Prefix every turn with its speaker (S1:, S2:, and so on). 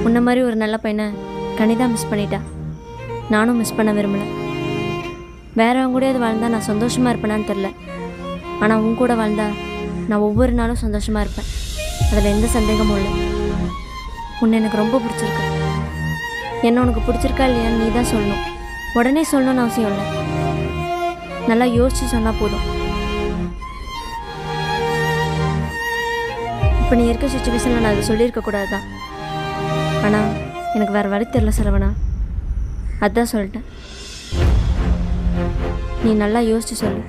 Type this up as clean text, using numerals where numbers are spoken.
S1: உன்ன மாதிரி ஒரு நல்ல பையனை கனிதா மிஸ் பண்ணிட்டா. நானும் மிஸ் பண்ண விரும்பலை. வேறவங்க கூட அது வாழ்ந்தா நான் சந்தோஷமாக இருப்பேனான்னு தெரில. ஆனால் உன் கூட வாழ்ந்தா நான் ஒவ்வொரு நாளும் சந்தோஷமாக இருப்பேன். அதில் எந்த சந்தேகமும் இல்லை. உன்னை எனக்கு ரொம்ப பிடிச்சிருக்கு. என்ன உனக்கு பிடிச்சிருக்கா இல்லையான்னு நீ தான் சொல்லணும். உடனே சொல்லணும்னு அவசியம் இல்லை. நல்லா யோசிச்சு சொன்னால் போதும். இப்போ நீ இருக்க சுச்சுவேஷனில் நான் அதை சொல்லியிருக்கக்கூடாது தான். ஆனால் எனக்கு வேறு வழி தெரில சரவணா. அதான் சொல்லிட்டேன். நீ நல்லா யோசிச்சு சொல்லு.